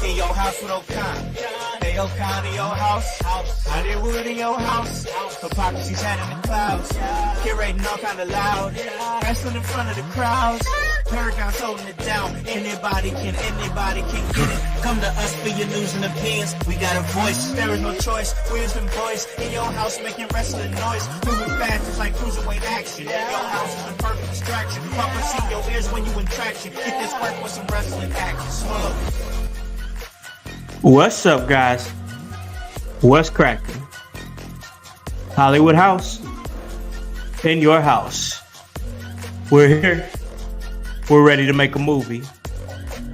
In your house with O'Connor. Hey, O'Connor, your house. Hollywood in your house. Hypocrisy's head in the clouds. Curating all kind of loud. Wrestling in front of the crowds. Paragon's holding it down. Anybody can get it. Come to us for your news and opinions. We got a voice. There is no choice. We're some boys in your house making wrestling noise. Moving fast, it's like cruiserweight action. Your house is a perfect distraction. Pop and see your ears when you in traction. Get this work with some wrestling action. Swallow. What's up, guys? What's cracking? Hollywood House in your house. We're here. We're ready to make a movie.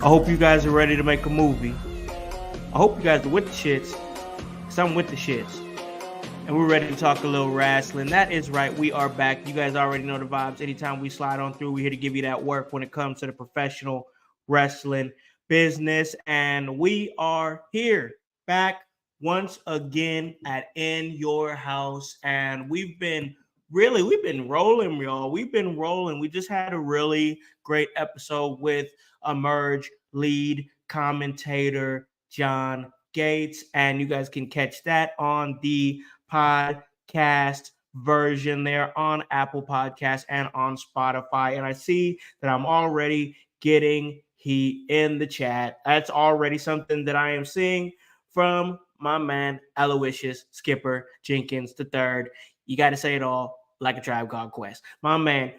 I hope you guys are ready to make a movie. I hope you guys are with the shits. Because I'm with the shits. And we're ready to talk a little wrestling. That is right. We are back. You guys already know the vibes. Anytime we slide on through, we're here to give you that work when it comes to the professional wrestling business. And we are here back once again at In Your House. And we've been rolling, y'all. We've been rolling. We just had a really great episode with Emerge lead commentator John Gates. And you guys can catch that on the podcast version there on Apple Podcasts and on Spotify. And I see that I'm already getting heat in the chat. That's already something that I am seeing from my man Aloysius Skipper Jenkins III. You got to say it all like a Tribe Called Quest. My man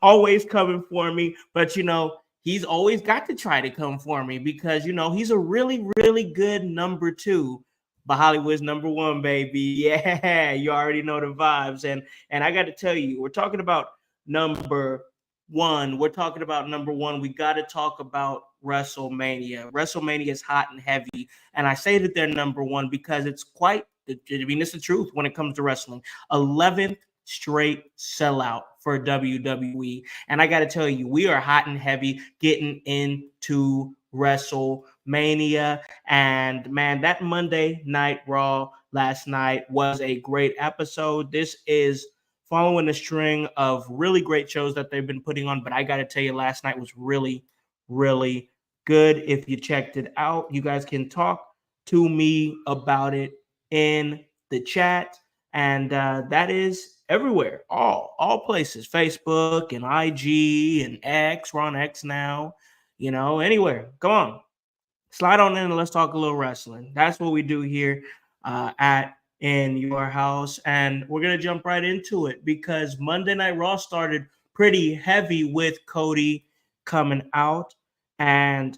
always coming for me, but he's always got to try to come for me because he's a really, really good number 2. But Hollywood's number 1, baby. Yeah, you already know the vibes. And I got to tell you, we're talking about number 1. We're talking about number 1. We got to talk about Wrestlemania. Wrestlemania is hot and heavy. And I say that they're number 1 because it's it's the truth when it comes to wrestling. 11th straight sellout for WWE. And I got to tell you, we are hot and heavy getting into WrestleMania. And man, that Monday Night Raw last night was a great episode. This is following a string of really great shows that they've been putting on. But I got to tell you, last night was really, really good. If you checked it out, you guys can talk to me about it in the chat. And that is everywhere, all places, Facebook and IG and X. We're on X now, anywhere. Come on, slide on in and let's talk a little wrestling. That's what we do here at In Your House. And we're going to jump right into it because Monday Night Raw started pretty heavy with Cody coming out. And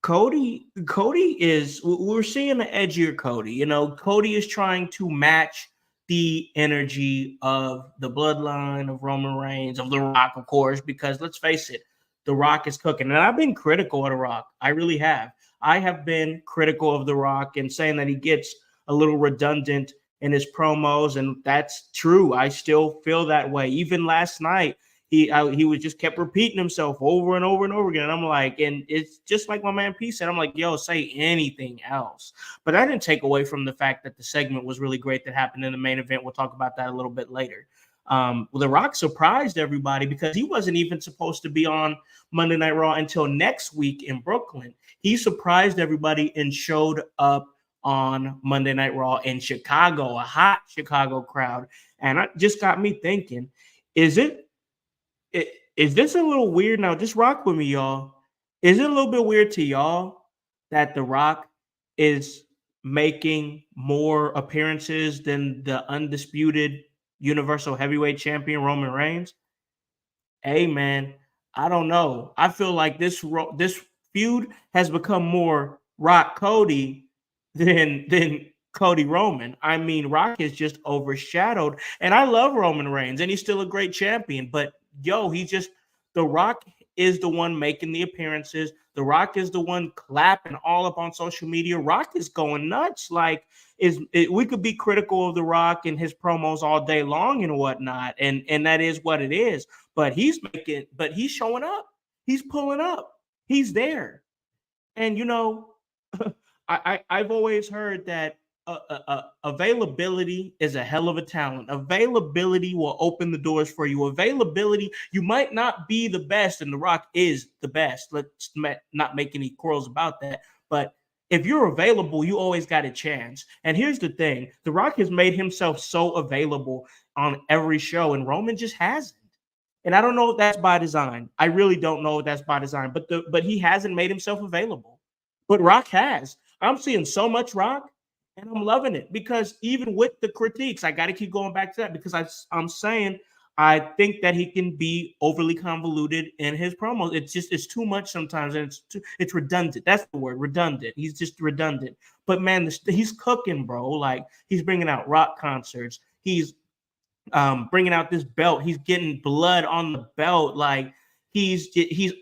Cody we're seeing an edgier Cody. Cody is trying to match the energy of the bloodline of Roman Reigns, of The Rock, of course, because let's face it, The Rock is cooking. And I've been critical of The Rock. I really have. I have been critical of The Rock and saying that he gets a little redundant in his promos, and that's true. I still feel that way. Even last night, he was just kept repeating himself over and over and over again. And I'm like, and it's just like my man P said, I'm like, yo, say anything else. But I didn't take away from the fact that the segment was really great that happened in the main event. We'll talk about that a little bit later. The Rock surprised everybody because he wasn't even supposed to be on Monday Night Raw until next week in Brooklyn. He surprised everybody and showed up on Monday Night Raw in Chicago, a hot Chicago crowd. And it just got me thinking, is this a little weird? Now, just rock with me, y'all. Is it a little bit weird to y'all that The Rock is making more appearances than the undisputed Universal Heavyweight Champion Roman Reigns? Hey, man, I don't know. I feel like this feud has become more Rock Cody than Cody Roman. I mean, Rock is just overshadowed, and I love Roman Reigns, and he's still a great champion. But yo, The Rock is the one making the appearances. The Rock is the one clapping all up on social media. Rock is going nuts. Like, we could be critical of The Rock and his promos all day long and whatnot, and that is what it is. But he's showing up. He's pulling up. He's there. And I've always heard that availability is a hell of a talent. Availability will open the doors for you. Availability, you might not be the best, and The Rock is the best. Let's not make any quarrels about that. But if you're available, you always got a chance. And here's the thing: The Rock has made himself so available on every show, and Roman just hasn't. And I don't know if that's by design. I really don't know if that's by design. But he hasn't made himself available. But Rock has. I'm seeing so much Rock, and I'm loving it, because even with the critiques, I got to keep going back to that, because I'm saying I think that he can be overly convoluted in his promos. It's too much sometimes, and it's redundant. That's the word, redundant. He's just redundant. But man, he's cooking, bro. Like, he's bringing out rock concerts. He's bringing out this belt. He's getting blood on the belt. Like, he's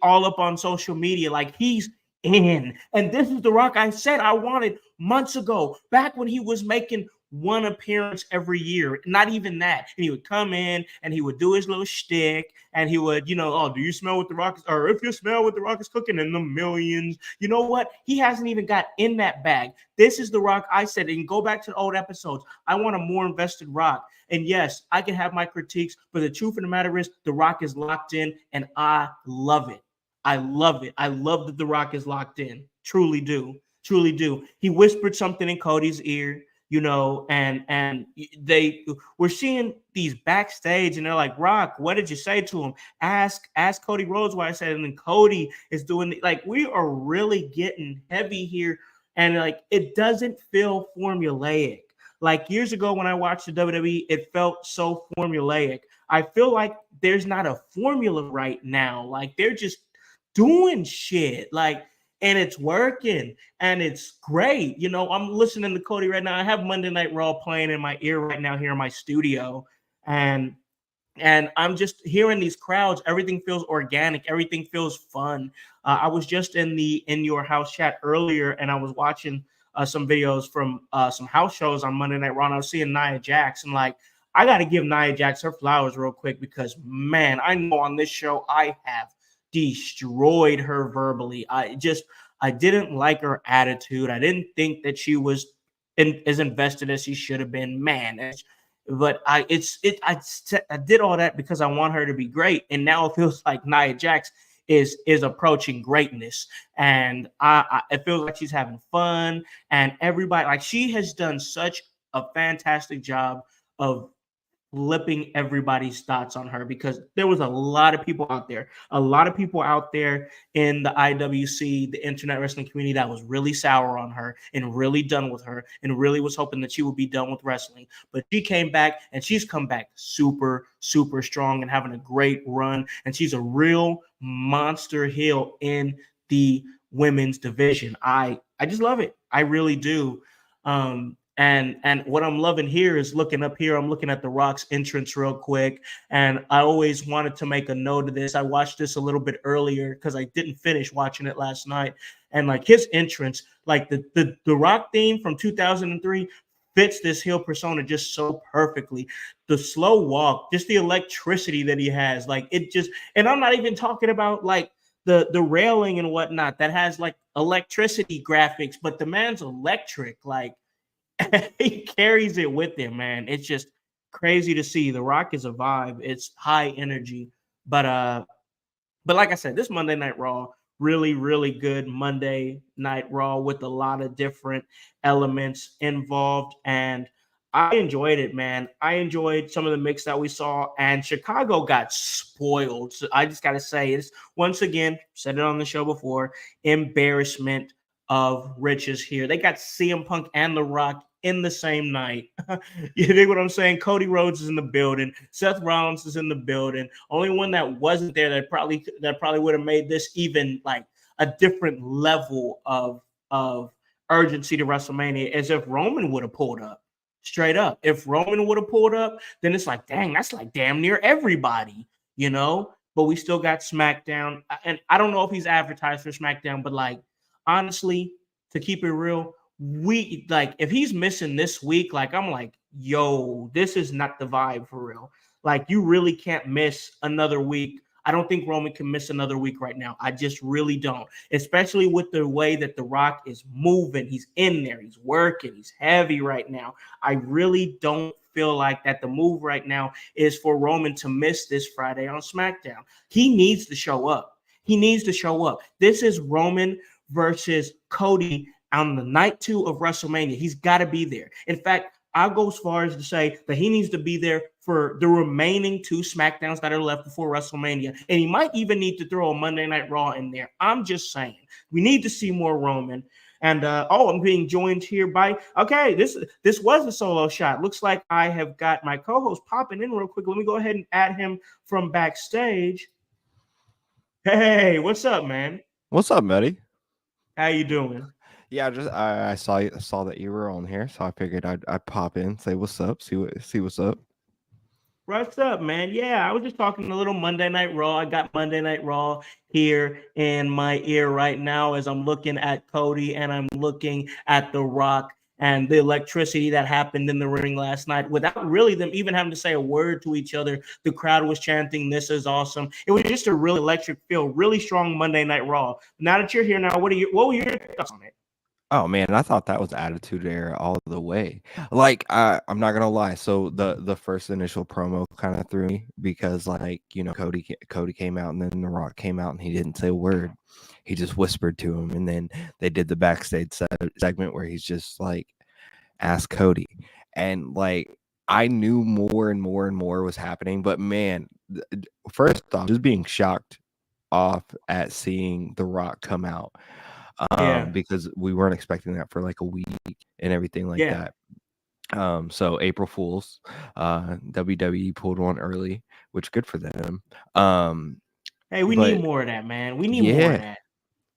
all up on social media. Like, he's in. And this is The Rock I said I wanted months ago, back when he was making one appearance every year, not even that. And he would come in and he would do his little shtick, and he would, oh, do you smell what The Rock is, or if you smell what The Rock is cooking in the millions? You know what? He hasn't even got in that bag. This is The Rock I said, and go back to the old episodes. I want a more invested Rock. And yes, I can have my critiques, but the truth of the matter is The Rock is locked in, and I love it. I love it. I love that The Rock is locked in. Truly do. Truly do. He whispered something in Cody's ear, and we're seeing these backstage, and they're like, Rock, what did you say to him? Ask Cody Rhodes what I said. And then Cody is doing like, we are really getting heavy here. And like, it doesn't feel formulaic. Like, years ago when I watched the WWE, it felt so formulaic. I feel like there's not a formula right now. Like, they're just doing shit, like, and it's working, and it's great. I'm listening to Cody right now. I have Monday Night Raw playing in my ear right now here in my studio, and I'm just hearing these crowds. Everything feels organic. Everything feels fun. I was just in your house chat earlier, and I was watching some videos from some house shows on Monday Night Raw, and I was seeing Nia Jax, and like, I got to give Nia Jax her flowers real quick, because man, I know on this show I have destroyed her verbally. I didn't like her attitude. I didn't think that she was as invested as she should have been. Man, but I did all that because I want her to be great, and now it feels like Nia Jax is approaching greatness, and it feels like she's having fun, and everybody, like, she has done such a fantastic job of flipping everybody's thoughts on her, because there was a lot of people out there in the IWC, the internet wrestling community, that was really sour on her and really done with her and really was hoping that she would be done with wrestling. But she came back, and she's come back super, super strong and having a great run. And she's a real monster heel in the women's division. I just love it. I really do. And what I'm loving here is looking up here. I'm looking at The Rock's entrance real quick. And I always wanted to make a note of this. I watched this a little bit earlier because I didn't finish watching it last night. And like, his entrance, like the Rock theme from 2003 fits this heel persona just so perfectly. The slow walk, just the electricity that he has, like it just. And I'm not even talking about like the railing and whatnot that has like electricity graphics, but the man's electric, like he carries it with him, man. It's just crazy to see. The Rock is a vibe. It's high energy, but like I said, this Monday Night Raw, really, really good Monday Night Raw with a lot of different elements involved. And I enjoyed it, man. I enjoyed some of the mix that we saw, and Chicago got spoiled. So I just got to say, it's once again, said it on the show before, embarrassment of riches here. They got CM Punk and The Rock in the same night. You dig what I'm saying? Cody Rhodes is in the building. Seth Rollins is in the building. Only one that wasn't there that probably would have made this even like a different level of urgency to WrestleMania is if Roman would have pulled up. Straight up. If Roman would have pulled up, then it's like, dang, that's like damn near everybody, you know? But we still got SmackDown. And I don't know if he's advertised for SmackDown, but like honestly, to keep it real, we like if he's missing this week, like I'm like, yo, this is not the vibe for real. Like you really can't miss another week. I don't think Roman can miss another week right now. I just really don't, especially with the way that The Rock is moving. He's in there, he's working, he's heavy right now. I really don't feel like that the move right now is for Roman to miss this Friday on SmackDown. He needs to show up. He needs to show up. This is Roman versus Cody on the night 2 of WrestleMania. He's got to be there. In fact, I'll go as far as to say that he needs to be there for the remaining 2 SmackDowns that are left before WrestleMania. And he might even need to throw a Monday Night Raw in there. I'm just saying. We need to see more Roman. And I'm being joined here by this was a solo shot. Looks like I have got my co-host popping in real quick. Let me go ahead and add him from backstage. Hey, what's up, man? What's up, Maddie? How you doing? Yeah, I saw that you were on here, so I figured I'd pop in, say what's up, see what's up. What's up, man? Yeah, I was just talking a little Monday Night Raw. I got Monday Night Raw here in my ear right now as I'm looking at Cody and I'm looking at The Rock and the electricity that happened in the ring last night without really them even having to say a word to each other. The crowd was chanting, "This is awesome." It was just a really electric feel, really strong Monday Night Raw. Now that you're here now, what were your thoughts on it? Oh man, I thought that was Attitude Era all the way. Like I'm not gonna lie. So the first initial promo kind of threw me because like Cody came out and then The Rock came out and he didn't say a word. He just whispered to him, and then they did the backstage segment where he's just like, "Ask Cody," and like I knew more and more and more was happening. But man, first off, just being shocked off at seeing The Rock come out. Because we weren't expecting that for like a week and everything like that. So April Fools, WWE pulled one early, which good for them. Hey, we need more of that, man. We need more of that.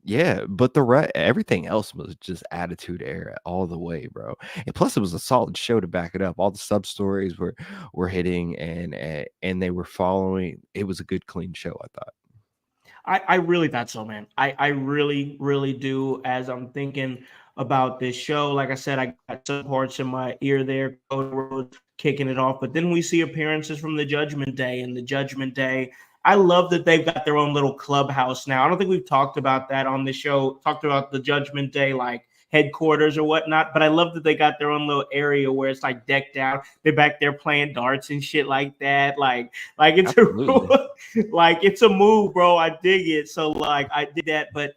Yeah, but everything else was just Attitude Era all the way, bro. And plus, it was a solid show to back it up. All the sub stories were hitting, and they were following. It was a good, clean show, I thought. I really thought so, man. I really, really do. As I'm thinking about this show, like I said, I got some parts in my ear there, Cody Rhodes kicking it off. But then we see appearances from the Judgment Day, and the Judgment Day. I love that they've got their own little clubhouse now. I don't think we've talked about that on the show. Talked about the Judgment Day, like headquarters or whatnot, but I love that they got their own little area where it's like decked out. They're back there playing darts and shit like that. Like it's it's a move, bro. I dig it. So like I did that, but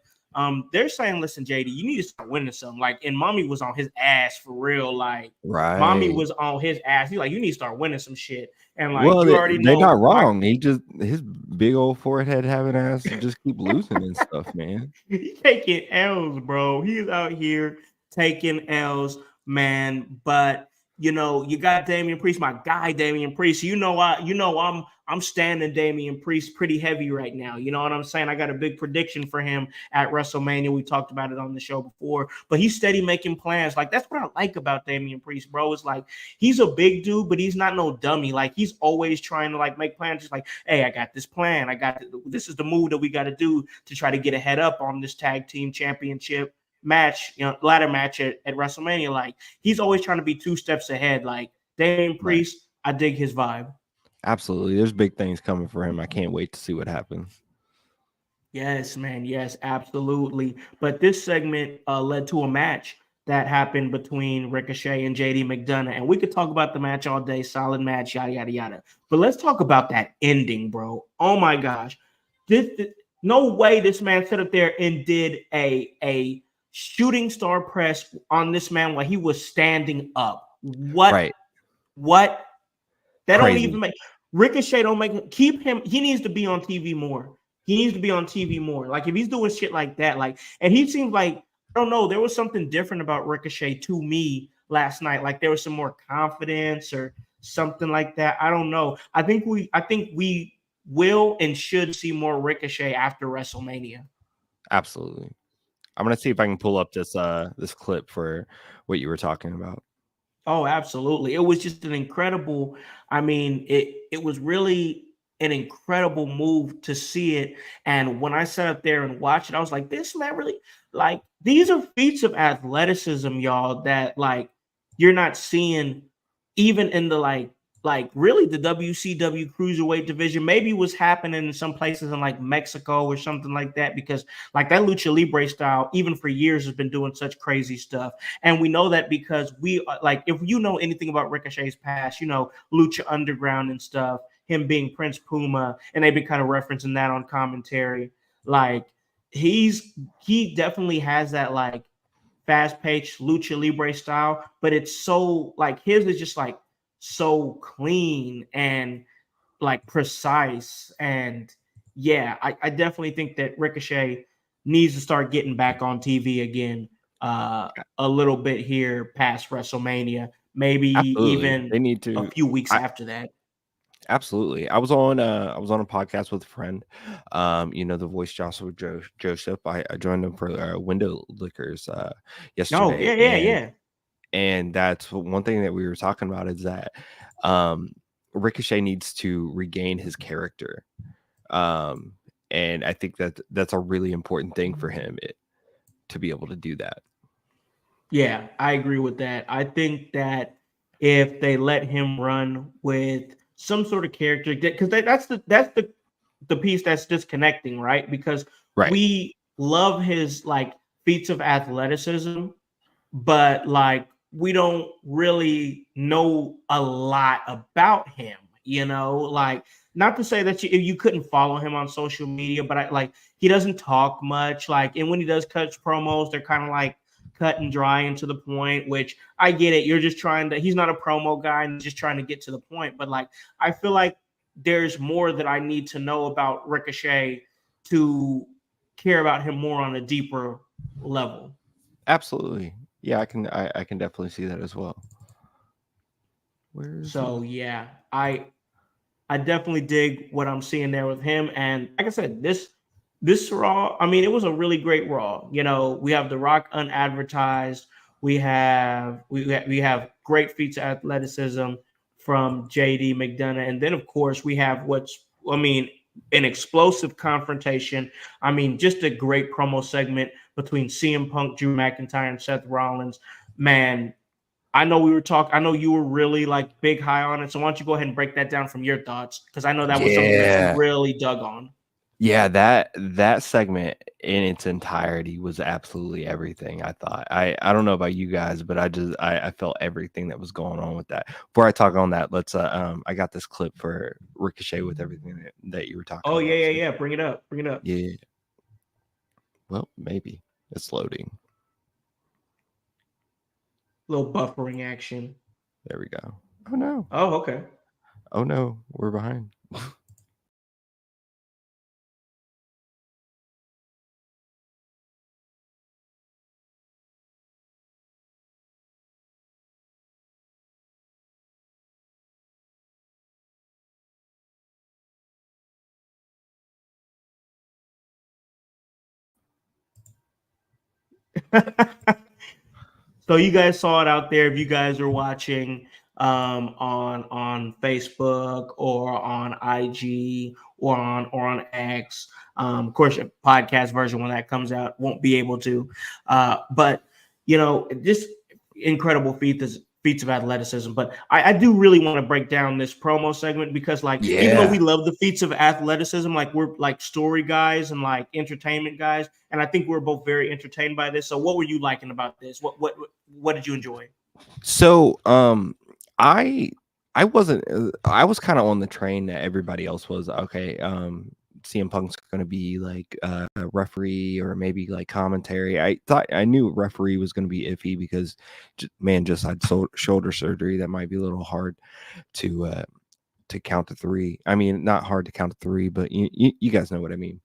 they're saying, listen, JD, you need to start winning something. Like, and Mommy was on his ass for real. Like, Mommy was on his ass. He's like, you need to start winning some shit. And like, you already know, they're not wrong. He just his big old forehead having ass just keep losing and stuff, man. He's taking L's, bro. He's out here taking L's, man. But you got Damian Priest, my guy, Damian Priest. I'm standing Damian Priest pretty heavy right now. You know what I'm saying? I got a big prediction for him at WrestleMania. We talked about it on the show before, but he's steady making plans. Like, that's what I like about Damian Priest, bro. It's like, he's a big dude, but he's not no dummy. Like, he's always trying to like make plans. Just like, hey, I got this plan. This is the move that we got to do to try to get a head up on this tag team championship. match, ladder match at WrestleMania. Like he's always trying to be 2 steps ahead. Like Damian Priest, I dig his vibe. Absolutely. There's big things coming for him. I can't wait to see what happens. Yes, man. Yes, absolutely. But this segment led to a match that happened between Ricochet and JD McDonough. And we could talk about the match all day, solid match, yada, yada, yada. But let's talk about that ending, bro. Oh my gosh. No way this man sat up there and did a shooting star press on this man while he was standing up. What? Right. What? That don't Crazy. even make Ricochet don't make keep him. He needs to be on TV more. He needs to be on TV more. Like if he's doing shit like that, like, and he seems like, I don't know, there was something different about Ricochet to me last night. Like there was some more confidence or something like that. I don't know. I think we will and should see more Ricochet after WrestleMania. Absolutely. I'm gonna see if I can pull up this clip for what you were talking about. Oh, absolutely. It was just an incredible, I mean, it was really an incredible move to see it. And when I sat up there and watched it, I was like, this man really, like, these are feats of athleticism, y'all, that like you're not seeing even in the like really the WCW cruiserweight division. Maybe was happening in some places in like Mexico or something like that, because like that lucha libre style, even for years, has been doing such crazy stuff. And we know that because we like, if you know anything about Ricochet's past, Lucha Underground and stuff, him being Prince Puma, and they've been kind of referencing that on commentary. Like he definitely has that like fast-paced lucha libre style, but it's so like his is just like so clean and like precise. And yeah, I definitely think that Ricochet needs to start getting back on TV again a little bit here past WrestleMania, maybe Absolutely. even They need a to. few weeks after that. Absolutely. I was on a podcast with a friend. The voice Joshua Joseph. I joined him for Window Liquors Oh, yesterday, yeah. and that's one thing that we were talking about is that Ricochet needs to regain his character. And I think that that's a really important thing for him to be able to do that. Yeah, I agree with that. I think that if they let him run with some sort of character, because that's the piece that's disconnecting, right? Because Right. we love his like feats of athleticism, but like we don't really know a lot about him, like not to say that you couldn't follow him on social media, but like he doesn't talk much, like, and when he does cut promos, they're kind of like cut and dry and to the point, which I get it. You're just he's not a promo guy and just trying to get to the point, but like I feel like there's more that I need to know about Ricochet to care about him more on a deeper level. Absolutely. Yeah, I can definitely see that as well. So yeah, I definitely dig what I'm seeing there with him. And like I said, this Raw, I mean, it was a really great Raw. We have The Rock unadvertised. We have great feats of athleticism from JD McDonough, and then of course we have an explosive confrontation. I mean, just a great promo segment between CM Punk, Drew McIntyre, and Seth Rollins. Man, I know I know you were really like big high on it. So why don't you go ahead and break that down from your thoughts? Because I know that was something that you really dug on. Yeah, that segment in its entirety was absolutely everything. I thought. I don't know about you guys, but I felt everything that was going on with that. Before I talk on that, let's I got this clip for Ricochet with everything that you were talking Oh about. yeah. Bring it up. Yeah. Well, maybe it's loading. Little buffering action. There we go. Oh no. Oh, okay. Oh no, we're behind. So you guys saw it out there. If you guys are watching, on Facebook or on IG or on X. Of course, a podcast version when that comes out won't be able to. But just incredible feats of athleticism. But I do really want to break down this promo segment because, like, even though we love the feats of athleticism, like we're like story guys and like entertainment guys, and I think we're both very entertained by this. So, what were you liking about this? What did you enjoy? So, I I wasn't. I was kind of on the train that everybody else was. Okay, CM Punk's going to be like a referee or maybe like commentary. I knew referee was going to be iffy because, man, just had shoulder surgery. That might be a little hard to count to three. I mean, not hard to count to three, but you guys know what I mean.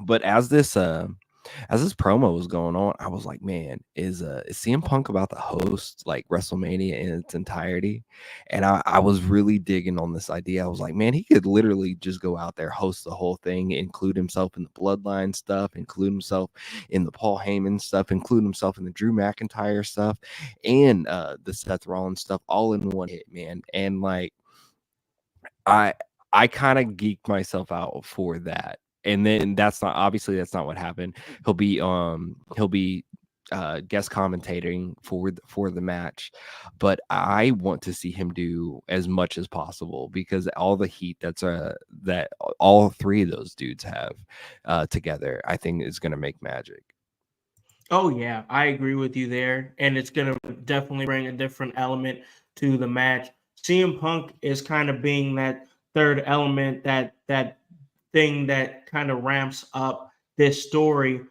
But as this promo was going on, I was like, man, is CM Punk about to host like WrestleMania in its entirety? And I was really digging on this idea. I was like, man, he could literally just go out there, host the whole thing, include himself in the Bloodline stuff, include himself in the Paul Heyman stuff, include himself in the Drew McIntyre stuff, and the Seth Rollins stuff, all in one hit, man. And like, I kind of geeked myself out for that. And then that's not what happened. He'll be guest commentating for the match, but I want to see him do as much as possible because all the heat that all three of those dudes have together, I think is going to make magic. Oh yeah, I agree with you there, and it's gonna definitely bring a different element to the match. CM Punk is kind of being that third element, that thing that kind of ramps up this story.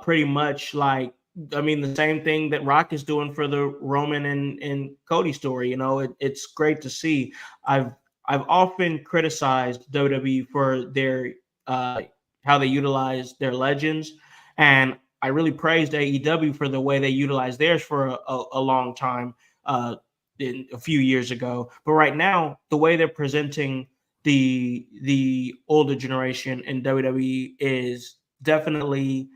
Pretty much like, I mean, the same thing that Rock is doing for the Roman and Cody story. You know, it's great to see. I've often criticized WWE for their how they utilize their legends, and I really praised AEW for the way they utilized theirs for a long time, a few years ago. But right now, the way they're presenting the older generation in WWE is definitely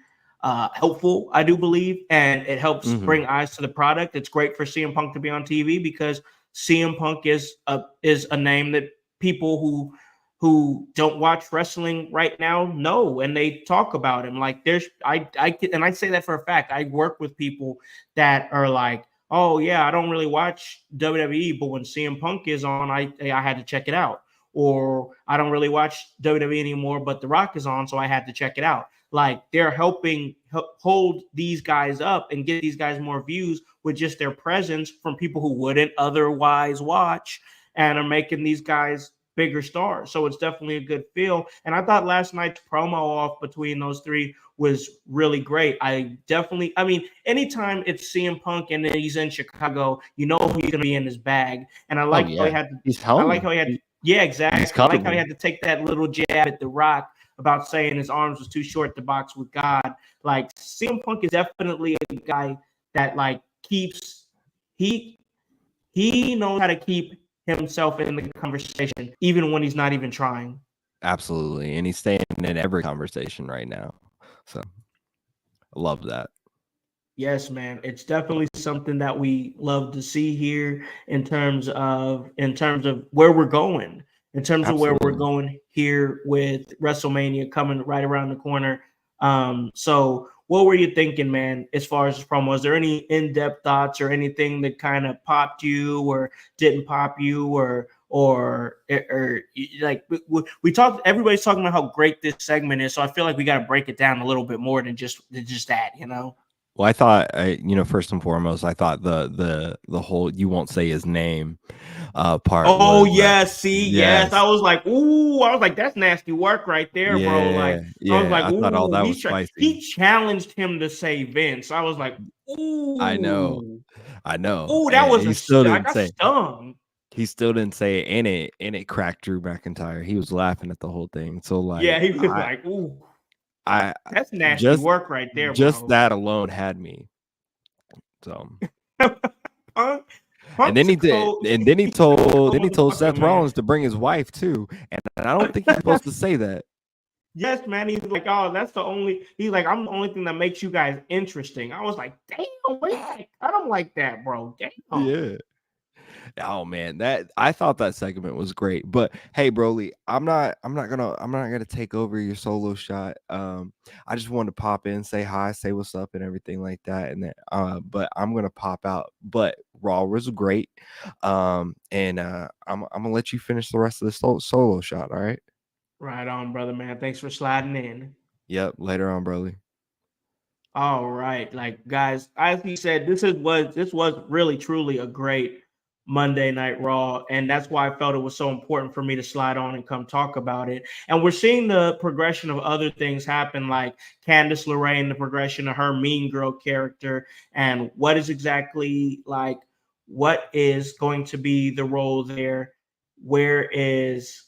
helpful, I do believe, and it helps bring eyes to the product. It's great for CM Punk to be on TV because CM Punk is a name that people who don't watch wrestling right now know, and they talk about him. Like I say that for a fact. I work with people that are like, oh yeah, I don't really watch WWE, but when CM Punk is on, I had to check it out. Or I don't really watch WWE anymore, but The Rock is on, so I had to check it out. Like they're helping hold these guys up and get these guys more views with just their presence from people who wouldn't otherwise watch, and are making these guys bigger stars. So it's definitely a good feel. And I thought last night's promo off between those three was really great. I mean, anytime it's CM Punk and then he's in Chicago, you know he's going to be in his bag. And I like how he had to, I like how he had to, yeah, exactly. I like how he had to take that little jab at The Rock about saying his arms was too short to box with God. Like CM Punk is definitely a guy that like keeps he knows how to keep himself in the conversation even when he's not even trying. Absolutely. And he's staying in every conversation right now. So I love that. Yes, man. It's definitely something that we love to see here in terms of where we're going, in terms of where we're going here with WrestleMania coming right around the corner. So what were you thinking, man, as far as this promo? Was there any in-depth thoughts or anything that kind of popped you or didn't pop you or like we talked, everybody's talking about how great this segment is. So I feel like we got to break it down a little bit more than just that, you know? Well, I thought, first and foremost, I thought the whole "you won't say his name" part. Oh yeah, yes. I was like, ooh, that's nasty work right there, bro. Like, I was like, I thought all that was spicy. He challenged him to say Vince. I was like, ooh, I know. Ooh, that was I got stung. He still didn't say it, and it cracked Drew McIntyre. He was laughing at the whole thing. So like, yeah, he was like, ooh. That's nasty work right there, just bro. That alone had me. So and then he told Seth Rollins to bring his wife too. And I don't think he's supposed to say that. Yes, man. He's like, oh, he's like, I'm the only thing that makes you guys interesting. I was like, damn, wait, I don't like that, bro. Damn. Yeah. Oh man, that I thought that segment was great. But hey, Broly, I'm not gonna take over your solo shot. I just wanted to pop in, say hi, say what's up, and everything like that. And then, but I'm gonna pop out. But Raw was great. And I'm gonna let you finish the rest of the solo shot. All right. Right on, brother, man. Thanks for sliding in. Yep. Later on, Broly. All right, like guys, as he said, this was really truly a great Monday Night Raw, and that's why I felt it was so important for me to slide on and come talk about it. And we're seeing the progression of other things happen, like Candice LeRae, the progression of her Mean Girl character, and what is exactly like what is going to be the role there. Where's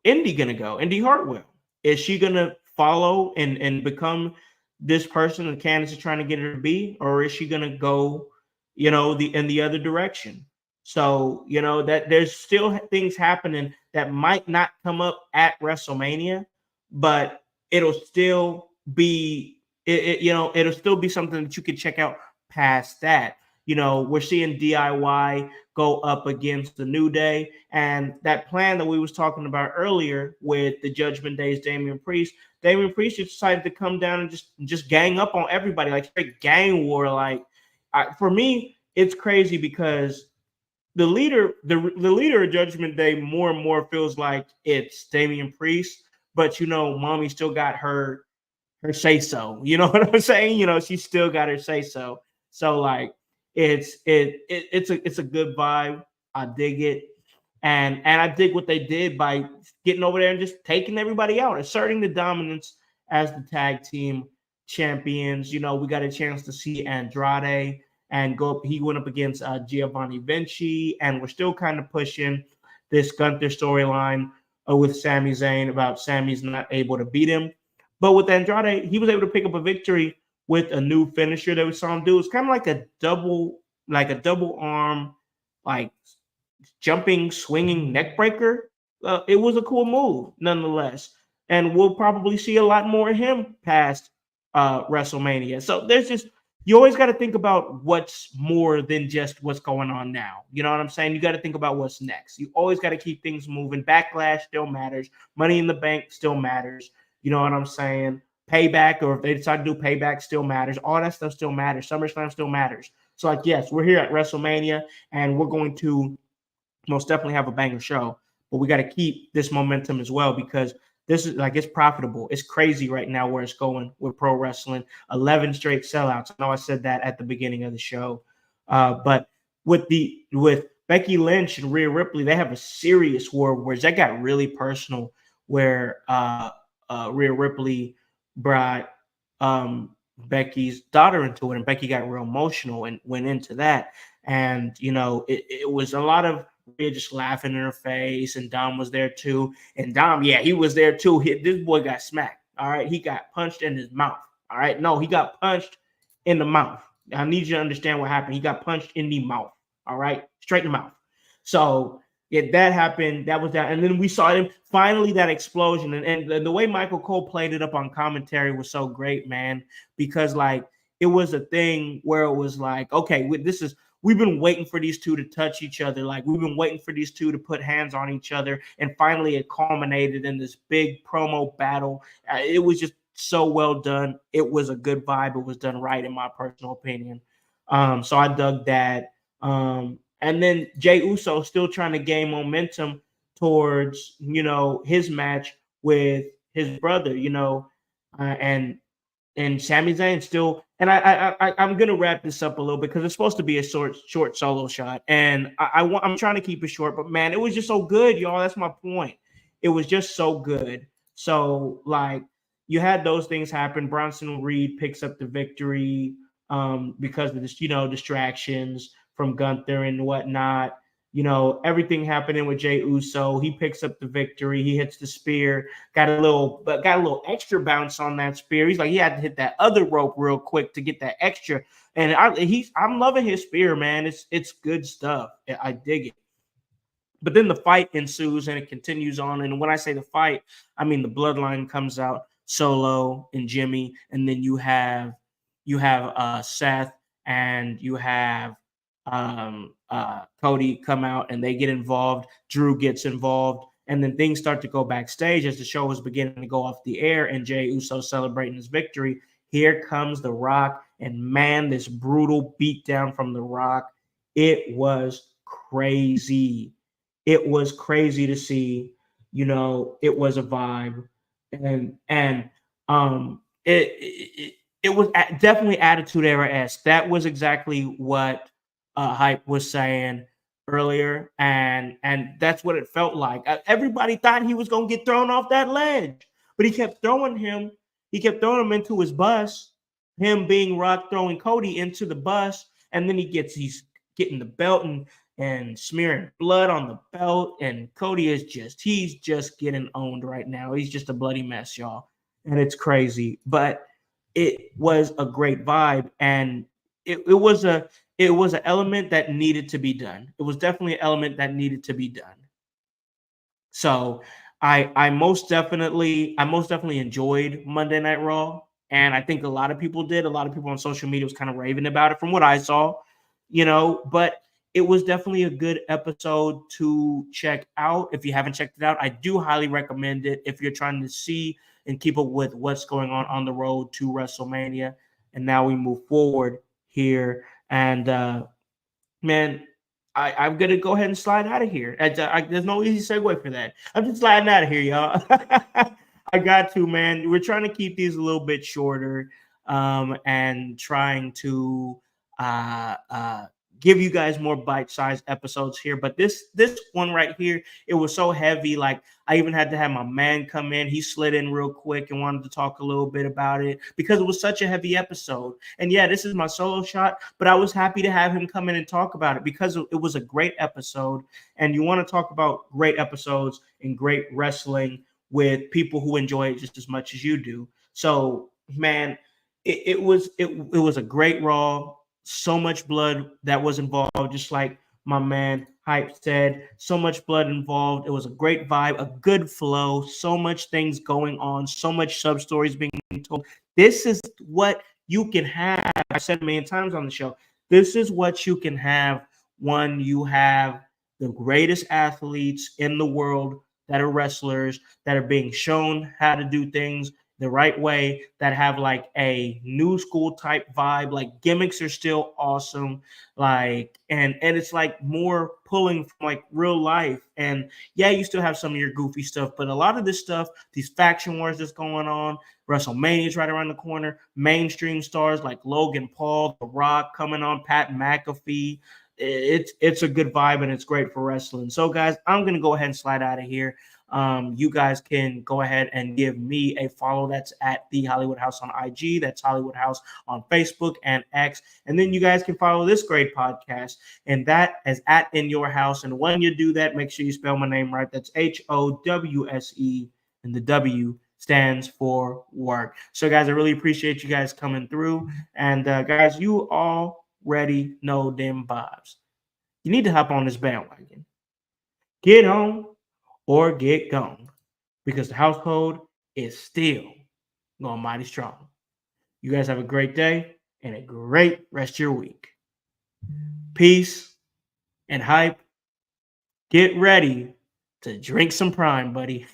Indy gonna go? Indy Hartwell. Is she gonna follow and become this person that Candace is trying to get her to be, or is she gonna go, the other direction? So that there's still things happening that might not come up at WrestleMania, but it'll still be it'll still be something that you can check out past that. We're seeing DIY go up against the New Day, and that plan that we was talking about earlier with the Judgment Day's Damian Priest. Damian Priest just decided to come down and just gang up on everybody, like straight gang war. Like, for me, it's crazy because the leader of Judgment Day more and more feels like it's Damian Priest, but Mommy still got her say so. You know what I'm saying? She still got her say so. So like it's a good vibe. I dig it. And I dig what they did by getting over there and just taking everybody out, asserting the dominance as the tag team champions. We got a chance to see Andrade and go up. He went up against Giovanni Vinci, and we're still kind of pushing this Gunther storyline with Sami Zayn about Sami's not able to beat him. But with Andrade, he was able to pick up a victory with a new finisher that we saw him do. It's kind of like a double arm, like jumping, swinging neck breaker. It was a cool move, nonetheless. And we'll probably see a lot more of him past WrestleMania. So you always got to think about what's more than just what's going on now. You know what I'm saying? You got to think about what's next. You always got to keep things moving. Backlash still matters. Money in the Bank still matters. You know what I'm saying? Payback, or if they decide to do Payback, still matters. All that stuff still matters. SummerSlam still matters. So, like, yes, we're here at WrestleMania, and we're going to most definitely have a banger show. But we got to keep this momentum as well, because this is like, it's profitable. It's crazy right now where it's going with pro wrestling. 11 straight sellouts. I know I said that at the beginning of the show, but with Becky Lynch and Rhea Ripley, they have a serious war where that got really personal. Where Rhea Ripley brought Becky's daughter into it, and Becky got real emotional and went into that. And it was a lot of Rhea just laughing in her face, and Dom was there too. And Dom, yeah, he was there too. This boy got smacked. All right, he got punched in his mouth. All right, no, he got punched in the mouth. I need you to understand what happened. He got punched in the mouth. All right, straight in the mouth. So that happened. That was that. And then we saw him finally, that explosion. And the way Michael Cole played it up on commentary was so great, man, because like it was a thing where it was like, okay, we've been waiting for these two to touch each other. Like, we've been waiting for these two to put hands on each other. And finally it culminated in this big promo battle. It was just so well done. It was a good vibe. It was done right, in my personal opinion. So I dug that. And then Jey Uso still trying to gain momentum towards, his match with his brother, and Sami Zayn still. And I'm gonna wrap this up a little bit because it's supposed to be a short solo shot, and I'm trying to keep it short. But man, it was just so good, y'all. That's my point. It was just so good. So like, you had those things happen. Bronson Reed picks up the victory because of this, distractions from Gunther and whatnot. Everything happening with Jey Uso. He picks up the victory. He hits the spear. Got a little extra bounce on that spear. He's like, he had to hit that other rope real quick to get that extra. And I'm loving his spear, man. It's good stuff. I dig it. But then the fight ensues and it continues on. And when I say the fight, I mean the bloodline comes out, Solo and Jimmy, and then you have Seth, and you have Cody come out and they get involved. Drew gets involved, and then things start to go backstage as the show was beginning to go off the air. And Jey Uso celebrating his victory. Here comes The Rock, and man, this brutal beatdown from The Rock. It was crazy. It was crazy to see. It was a vibe, and it was definitely Attitude Era-esque. That was exactly what Hype was saying earlier, and that's what it felt like. Everybody thought he was gonna get thrown off that ledge, but he kept throwing him. He kept throwing him into his bus. Him being Rock throwing Cody into the bus, and then he's getting the belt and smearing blood on the belt, and Cody he's just getting owned right now. He's just a bloody mess, y'all, and it's crazy, but it was a great vibe, and it was an element that needed to be done. It was definitely an element that needed to be done. So I most definitely enjoyed Monday Night Raw, and I think a lot of people did. A lot of people on social media was kind of raving about it from what I saw, but it was definitely a good episode to check out. If you haven't checked it out, I do highly recommend it if you're trying to see and keep up with what's going on the road to WrestleMania. And now we move forward here. And man, I'm going to go ahead and slide out of here. There's no easy segue for that. I'm just sliding out of here, y'all. I got to, man. We're trying to keep these a little bit shorter and trying to give you guys more bite-sized episodes here. But this one right here, it was so heavy. Like, I even had to have my man come in. He slid in real quick and wanted to talk a little bit about it because it was such a heavy episode. And yeah, this is my solo shot, but I was happy to have him come in and talk about it because it was a great episode. And you want to talk about great episodes and great wrestling with people who enjoy it just as much as you do. So, man, it was a great Raw. So much blood that was involved, just like my man Hype said. So much blood involved. It was a great vibe, a good flow, so much things going on, so much sub stories being told. This is what you can have. I said a million times on the show. This is what you can have when you have the greatest athletes in the world that are wrestlers, that are being shown how to do things the right way, that have like a new school type vibe. Like, gimmicks are still awesome, like, and it's like more pulling from like real life. And yeah, you still have some of your goofy stuff, but a lot of this stuff, these faction wars that's going on, WrestleMania is right around the corner, mainstream stars like Logan Paul, The Rock coming on, Pat McAfee. It's a good vibe, and it's great for wrestling. So guys, I'm gonna go ahead and slide out of here. You guys can go ahead and give me a follow. That's at The Hollywood House on IG. That's Hollywood House on Facebook and X. And then you guys can follow this great podcast, and that is at In Your House. And when you do that, make sure you spell my name right. That's HOWSE, and the W stands for work. So guys, I really appreciate you guys coming through. And guys, you already know them vibes. You need to hop on this bandwagon. Get on or get gone, because the household is still going mighty strong. You guys have a great day and a great rest of your week. Peace and Hype. Get ready to drink some Prime, buddy.